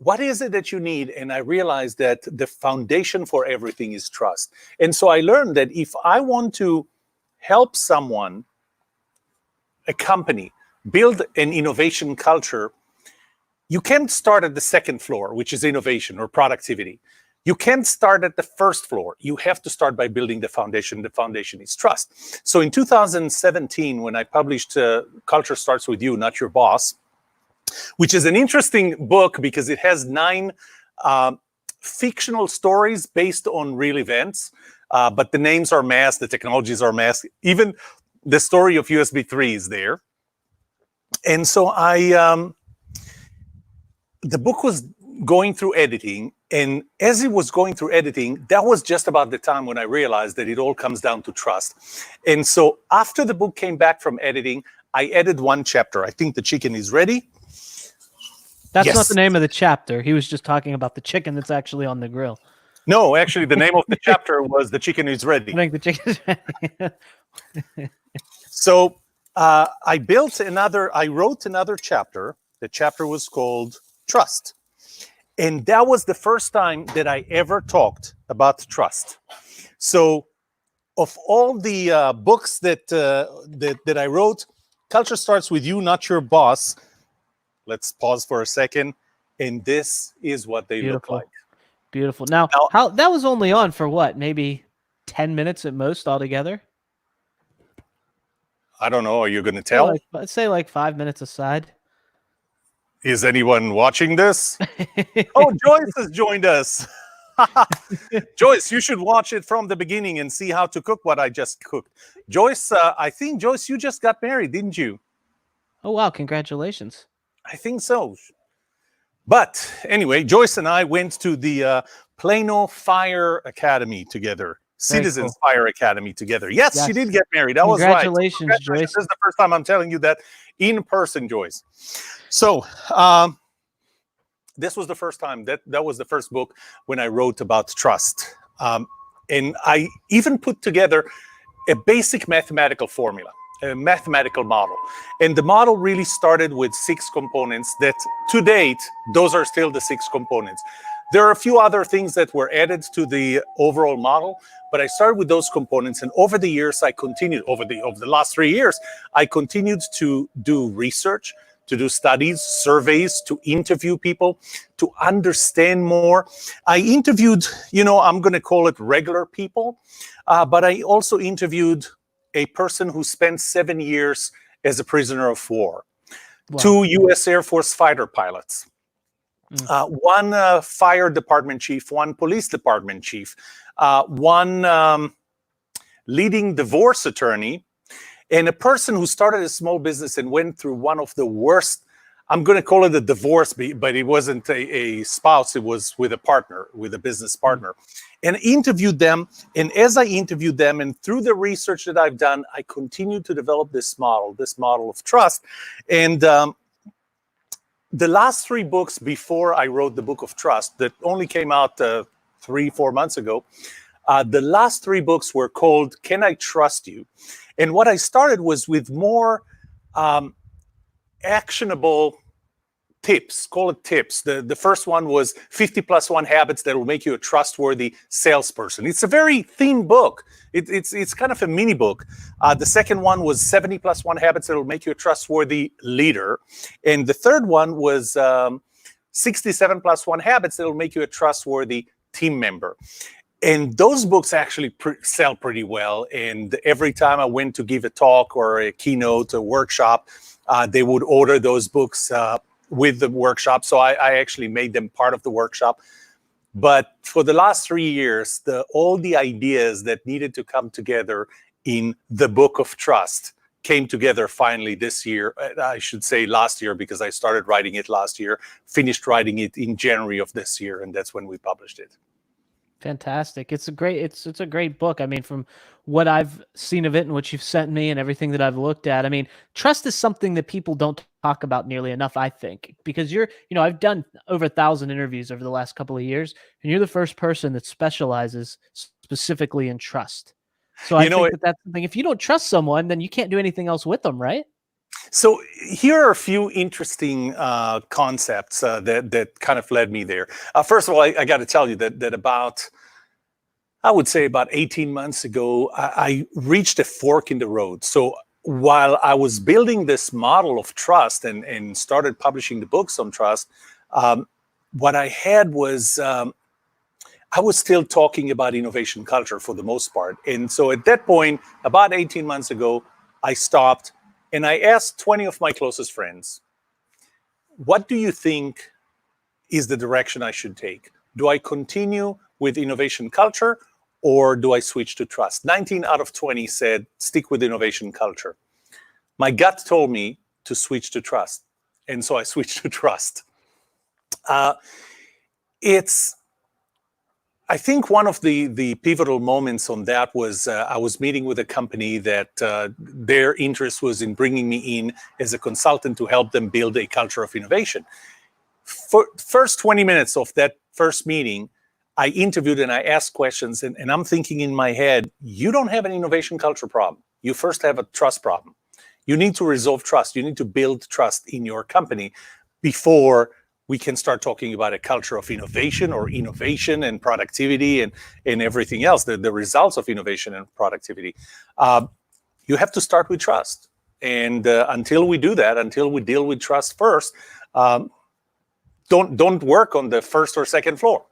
What is it that you need? And I realized that the foundation for everything is trust. And so I learned that if I want to help someone, a company, build an innovation culture, you can't start at the second floor, which is innovation or productivity. You can't start at the first floor. You have to start by building the foundation. The foundation is trust. So in 2017, when I published Culture Starts With You, Not Your Boss, which is an interesting book because it has 9 fictional stories based on real events, but the names are masked, the technologies are masked. Even the story of USB 3 is there. And so the book was going through editing, and as it was going through editing, that was just about the time when I realized that it all comes down to trust. And so after the book came back from editing, I added 1 chapter. I think the chicken is ready. That's not the name of the chapter. He was just talking about the chicken that's actually on the grill. No, actually, the name of the chapter was The Chicken Is Ready. I think the chicken is ready. So I wrote another chapter. The chapter was called Trust. And that was the first time that I ever talked about trust. So of all the books that I wrote, Culture Starts With You, Not Your Boss. Let's pause for a second. And this is what they look like. Beautiful. Now, how that was only on for what? Maybe 10 minutes at most altogether? I don't know. Are you going to tell? Let's say like 5 minutes aside. Is anyone watching this? Oh, Joyce has joined us. Joyce, you should watch it from the beginning and see how to cook what I just cooked. Joyce, I think, Joyce, you just got married, didn't you? Oh, wow. Congratulations. I think so. But anyway, Joyce and I went to the Plano Fire Academy together. Citizens Fire Academy together. Yes, she did get married. That was right. Congratulations, Joyce. This is the first time I'm telling you that in person, Joyce. So this was the first time. That was the first book when I wrote about trust. And I even put together a basic mathematical formula, a mathematical model. And the model really started with 6 components that to date, those are still the 6 components. There are a few other things that were added to the overall model, but I started with those components. And over the years, I continued, over the last 3 years, I continued to do research, to do studies, surveys, to interview people, to understand more. I interviewed, I'm going to call it regular people, but I also interviewed a person who spent 7 years as a prisoner of war, 2 U.S. Air Force fighter pilots, 1 fire department chief, 1 police department chief, 1 leading divorce attorney, and a person who started a small business and went through one of the worst, I'm going to call it a divorce, but it wasn't a spouse, it was with a partner, with a business partner. And interviewed them, and as I interviewed them, and through the research that I've done, I continued to develop this model of trust. And the last three books before I wrote the Book of Trust that only came out 3-4 months ago, the last three books were called Can I Trust You? And what I started was with more actionable tips, call it tips. The first one was 50 plus 1 habits that will make you a trustworthy salesperson. It's a very thin book. It's kind of a mini book. The second one was 70 plus 1 habits that will make you a trustworthy leader. And the third one was 67 plus 1 habits that will make you a trustworthy team member. And those books actually sell pretty well. And every time I went to give a talk or a keynote, a workshop, they would order those books with the workshop. So I actually made them part of the workshop. But for the last 3 years, all the ideas that needed to come together in the Book of Trust came together finally this year. I should say last year, because I started writing it last year, finished writing it in January of this year, and that's when we published it. Fantastic. It's a great book. I mean, from what I've seen of it and what you've sent me and everything that I've looked at, I mean, trust is something that people don't talk about nearly enough, I think, because I've done over 1,000 interviews over the last couple of years, and you're the first person that specializes specifically in trust. So I think that's something, if you don't trust someone, then you can't do anything else with them, right? So here are a few interesting concepts that kind of led me there. First of all, I got to tell you that about 18 months ago, I reached a fork in the road. So while I was building this model of trust and started publishing the books on trust, what I had was I was still talking about innovation culture for the most part. And so at that point, about 18 months ago, I stopped and I asked 20 of my closest friends, what do you think is the direction I should take? Do I continue with innovation culture or do I switch to trust? 19 out of 20 said, stick with innovation culture. My gut told me to switch to trust. And so I switched to trust. I think one of the pivotal moments on that was I was meeting with a company that their interest was in bringing me in as a consultant to help them build a culture of innovation. For first 20 minutes of that first meeting, I interviewed and I asked questions, and I'm thinking in my head, you don't have an innovation culture problem. You first have a trust problem. You need to resolve trust. You need to build trust in your company before we can start talking about a culture of innovation or innovation and productivity and everything else, the results of innovation and productivity. You have to start with trust. And until we do that, until we deal with trust first, don't work on the first or second floor.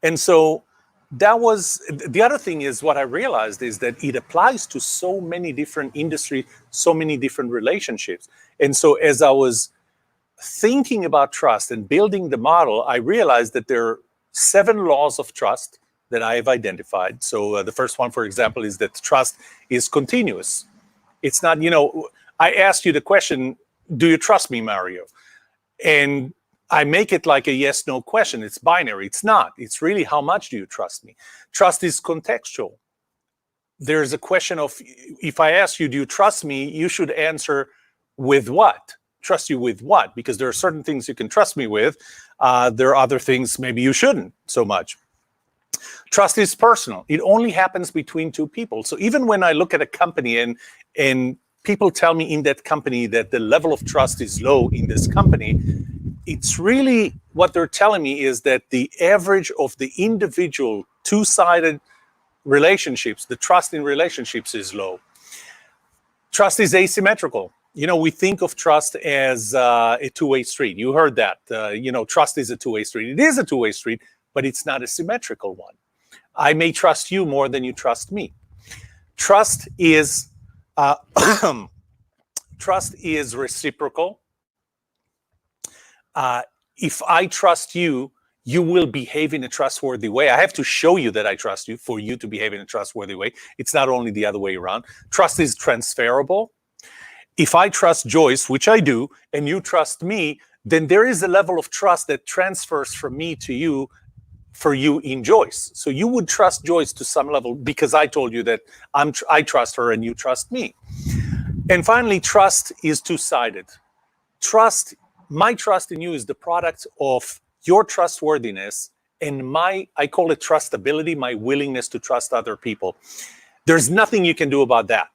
And so that was, the other thing is what I realized is that it applies to so many different industries, so many different relationships. And so as I was thinking about trust and building the model, I realized that there are 7 laws of trust that I have identified. So the first one, for example, is that trust is continuous. It's not, I asked you the question, do you trust me, Mario? And I make it like a yes-no question. It's binary. It's not. It's really how much do you trust me? Trust is contextual. There's a question of, if I ask you, do you trust me? You should answer with what? Trust you with what? Because there are certain things you can trust me with. There are other things maybe you shouldn't so much. Trust is personal. It only happens between two people. So even when I look at a company and people tell me in that company that the level of trust is low in this company, it's really what they're telling me is that the average of the individual two-sided relationships, the trust in relationships is low. Trust is asymmetrical. We think of trust as a two-way street. You heard that. Trust is a two-way street. It is a two-way street, but it's not a symmetrical one. I may trust you more than you trust me. Trust is trust is reciprocal. If I trust you, you will behave in a trustworthy way. I have to show you that I trust you for you to behave in a trustworthy way. It's not only the other way around. Trust is transferable. If I trust Joyce, which I do, and you trust me, then there is a level of trust that transfers from me to you for you in Joyce. So you would trust Joyce to some level because I told you that I trust her and you trust me. And finally, trust is two-sided. Trust my trust in you is the product of your trustworthiness and I call it trustability, my willingness to trust other people. There's nothing you can do about that,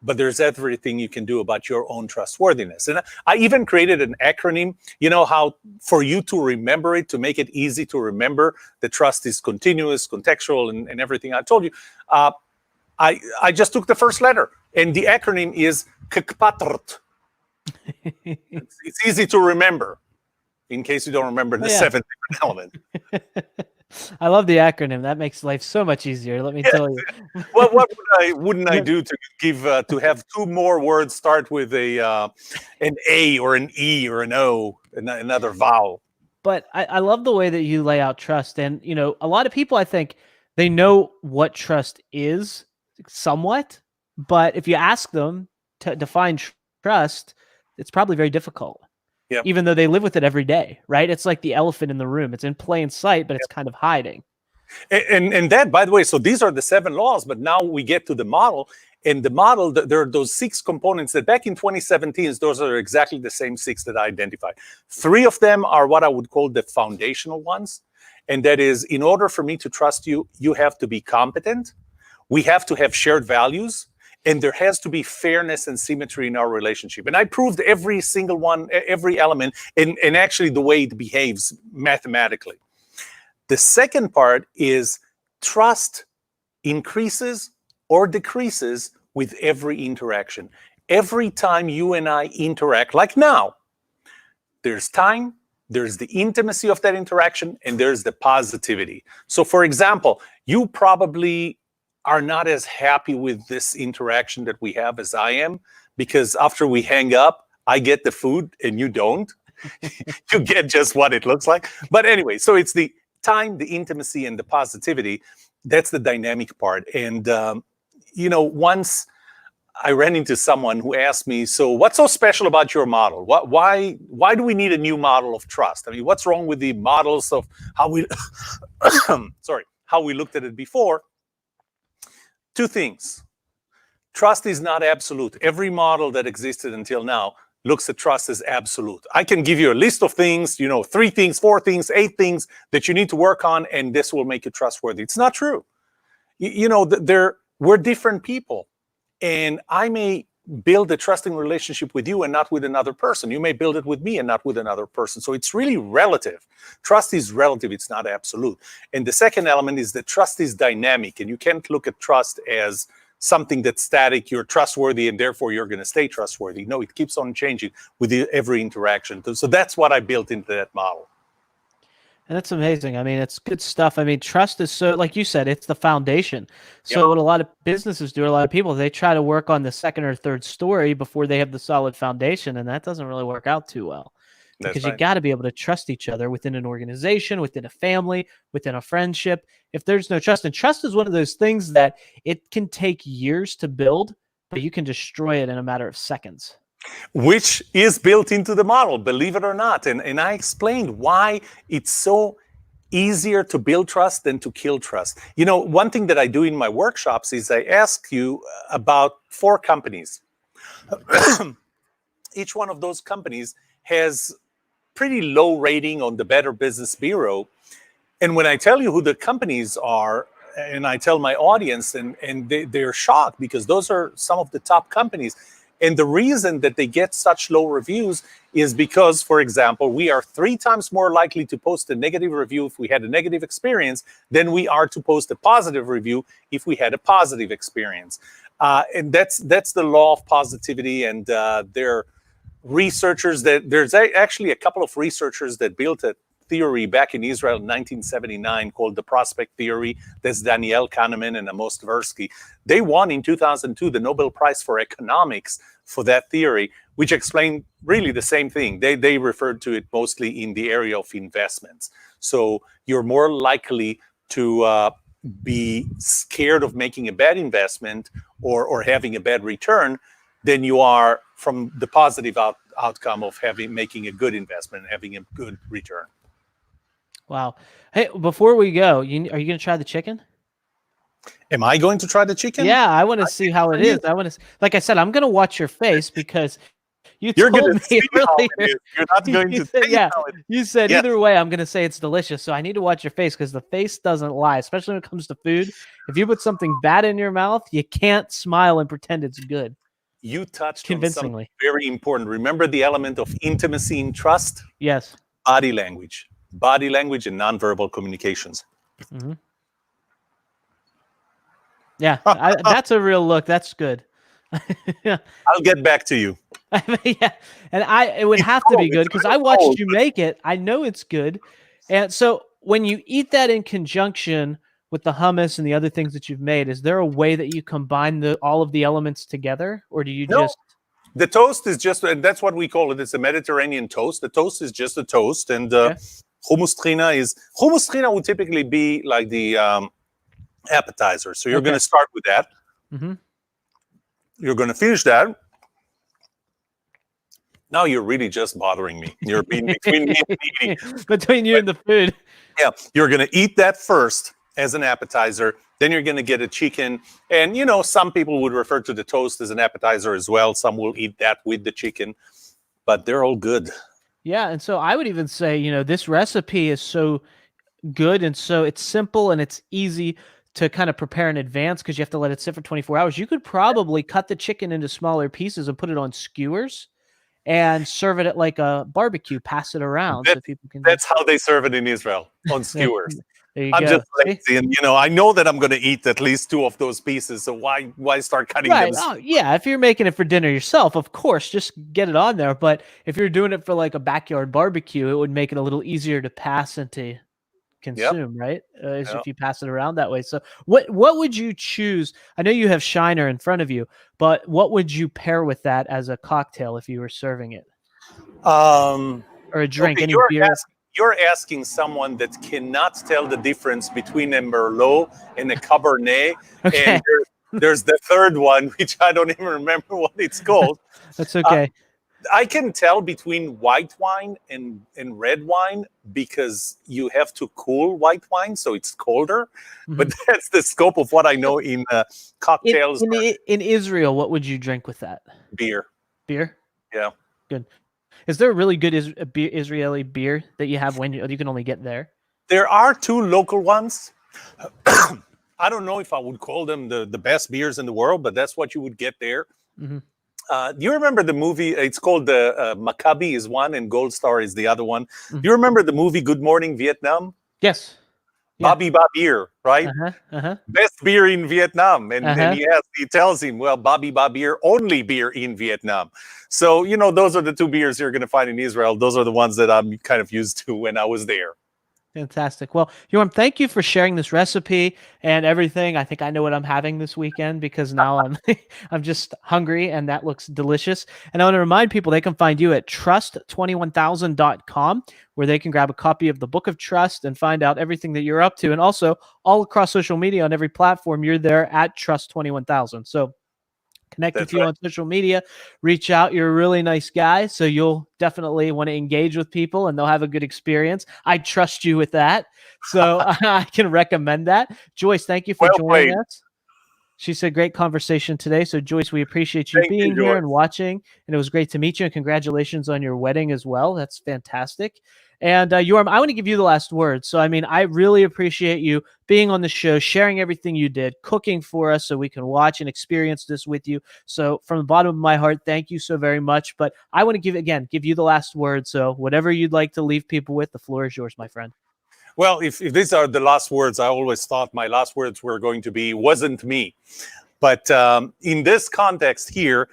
but there's everything you can do about your own trustworthiness. And I even created an acronym, you know, how for you to remember it, to make it easy to remember that trust is continuous, contextual, and everything I told you. I just took the first letter, and the acronym is KKPATRT. It's easy to remember, in case you don't remember the 7 different elements. I love the acronym. That makes life so much easier. Let me tell you. What wouldn't I do to give to have 2 more words start with an A or an E or an O, another vowel? But I love the way that you lay out trust. And, you know, a lot of people, I think, they know what trust is somewhat, but if you ask them to define trust, it's probably very difficult. Yeah. Even though they live with it every day, right? It's like the elephant in the room. It's in plain sight, but it's kind of hiding. And that, by the way, so these are the 7 laws, but now we get to the model. And the model, there are those 6 components that back in 2017, those are exactly the same 6 that I identified. 3 of them are what I would call the foundational ones. And that is, in order for me to trust you, you have to be competent. We have to have shared values. And there has to be fairness and symmetry in our relationship. And I proved every single one, every element, and actually the way it behaves mathematically. The second part is trust increases or decreases with every interaction. Every time you and I interact, like now, there's time, there's the intimacy of that interaction, and there's the positivity. So for example, you probably are not as happy with this interaction that we have as I am, because after we hang up, I get the food and you don't. You get just what it looks like. But anyway, so it's the time, the intimacy, and the positivity. That's the dynamic part. And, you know, once I ran into someone who asked me, so what's so special about your model? Why do we need a new model of trust? I mean, what's wrong with the models of how we, how we looked at it before? 2 things. Trust is not absolute. Every model that existed until now looks at trust as absolute. I can give you a list of things, you know, 3 things, 4 things, 8 things that you need to work on, and this will make you trustworthy. It's not true. You know, we're different people, and I may build a trusting relationship with you and not with another person. You may build it with me and not with another person. So it's really relative. Trust is relative. It's not absolute. And the second element is that trust is dynamic, and you can't look at trust as something that's static. You're trustworthy and therefore you're going to stay trustworthy. No, it keeps on changing with every interaction. So that's what I built into that model. And that's amazing. I mean, it's good stuff. I mean, trust is so, like you said, it's the foundation. So what a lot of businesses do, a lot of people, they try to work on the second or third story before they have the solid foundation. And that doesn't really work out too well. Because you got to be able to trust each other within an organization, within a family, within a friendship. If there's no trust, and trust is one of those things that it can take years to build, but you can destroy it in a matter of seconds. Which is built into the model, believe it or not. And I explained why it's so easier to build trust than to kill trust. You know, one thing that I do in my workshops is I ask you about 4 companies. Each one of those companies has pretty low rating on the Better Business Bureau. And when I tell you who the companies are, and I tell my audience, and they're shocked because those are some of the top companies. And the reason that they get such low reviews is because, for example, we are 3 times more likely to post a negative review if we had a negative experience than we are to post a positive review if we had a positive experience. And that's the law of positivity. And they're researchers there's actually a couple of researchers that built a theory back in Israel in 1979 called the prospect theory. That's Daniel Kahneman and Amos Tversky. They won in 2002 the Nobel Prize for Economics for that theory, which explained really the same thing. They referred to it mostly in the area of investments. So you're more likely to be scared of making a bad investment or having a bad return than you are from the positive outcome of making a good investment and having a good return. Wow. Hey, before we go, are you going to try the chicken? Am I going to try the chicken? Yeah, I want to see how it is. I want to, like I said, I'm going to watch your face because You You're told gonna me see how it earlier. is. You're not going You to said, taste yeah. how it. You said Yes, either way, I'm gonna say it's delicious. So I need to watch your face because the face doesn't lie, especially when it comes to food. If you put something bad in your mouth, you can't smile and pretend it's good you touched on something convincingly. very important. Remember the element of intimacy and trust? Yes. Body language, and nonverbal communications. Hmm. Yeah, that's a real look. That's good. Yeah. I'll get back to you. Yeah, and it would It's have to cold. be good It's a because little I watched cold, you but make it. I know it's good. And so when you eat that in conjunction with the hummus and the other things that you've made, is there a way that you combine all of the elements together, or do you no, just the toast is just, and that's what we call it. It's a Mediterranean toast. The toast is just a toast, and okay? hummus trina would typically be like the appetizer. So you're going Okay. to start with that. Hmm. You're going to finish that. Now you're really just bothering me. You're being between me and eating. Between you But and the food. yeah, you're going to eat that first as an appetizer. Then you're going to get a chicken. And, some people would refer to the toast as an appetizer as well. Some will eat that with the chicken, but they're all good. Yeah, and so I would even say, this recipe is so good and so it's simple and it's easy to kind of prepare in advance because you have to let it sit for 24 hours. You could probably cut the chicken into smaller pieces and put it on skewers and serve it at like a barbecue, pass it around That, so people can that's how they serve it in Israel, on there, skewers. there you I'm go. just See? lazy, and I know that I'm going to eat at least 2 of those pieces. So why start cutting them? Right. Oh, yeah. If you're making it for dinner yourself, of course, just get it on there. But if you're doing it for like a backyard barbecue, it would make it a little easier to pass and to Yep. consume, right? As Yep. if you pass it around that way. So what would you choose? I know you have Shiner in front of you, but what would you pair with that as a cocktail if you were serving it? Or a drink, Okay, any beer? you're asking someone that cannot tell the difference between a Merlot and a Cabernet, Okay. and there's the third one, which I don't even remember what it's called. That's Uh, okay. I can tell between white wine and red wine because you have to cool white wine, so it's colder. But Mhm. that's the scope of what I know in In, cocktails in or in Israel, what would you drink with that? beer. Beer? Yeah. Good. Is there a really good Israeli beer that you have when you can only get there? There are 2 local ones. I don't know if I would call them the best beers in the world, but that's what you would get there. Mhm. Do you remember the movie? It's called the Maccabi is one and Gold Star is the other one. Mhm. Do you remember the movie Good Morning Vietnam? Yes. Yeah. Bobby Ba beer, right? Uh-huh. Uh-huh. Best beer in Vietnam. And Uh-huh. he tells him, well, Bobby Ba beer, only beer in Vietnam. So, those are the 2 beers you're going to find in Israel. Those are the ones that I'm kind of used to when I was there. Fantastic. Well, Yoram, thank you for sharing this recipe and everything. I think I know what I'm having this weekend because now I'm I'm just hungry and that looks delicious. And I want to remind people they can find you at trust21000.com where they can grab a copy of the Book of Trust and find out everything that you're up to. And also all across social media on every platform, you're there at Trust21000. So connect with That's you right. on social media, reach out. You're a really nice guy, so you'll definitely want to engage with people and they'll have a good experience. I trust you with that, so I can recommend that. Joyce, thank you for Well joining played. us. She said great conversation today. So Joyce, we appreciate you Thank you, being here George. and watching, and it was great to meet you. And congratulations on your wedding as well. That's fantastic. And Yoram, I want to give you the last word. So I mean, I really appreciate you being on the show, sharing everything you did, cooking for us so we can watch and experience this with you. So from the bottom of my heart, thank you so very much. But I want to give you the last word. So whatever you'd like to leave people with, the floor is yours, my friend. Well, if these are the last words, I always thought my last words were going to be, wasn't me. But in this context here,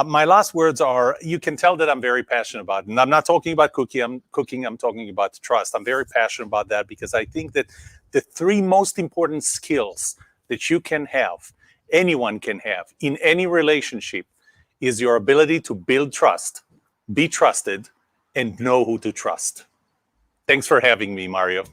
my last words are, you can tell that I'm very passionate about it. And I'm not talking about cooking, I'm talking about trust. I'm very passionate about that because I think that the 3 most important skills that you can have, anyone can have in any relationship, is your ability to build trust, be trusted, and know who to trust. Thanks for having me, Mario.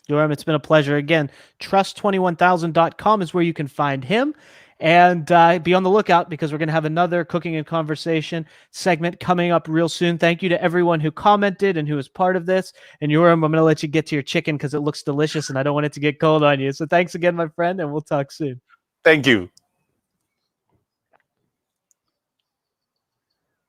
Yoram, it's been a pleasure. Again, trust21000.com is where you can find him. And be on the lookout because we're going to have another cooking and conversation segment coming up real soon. Thank you to everyone who commented and who was part of this. And Yoram, I'm going to let you get to your chicken because it looks delicious and I don't want it to get cold on you. So thanks again, my friend, and we'll talk soon. Thank you.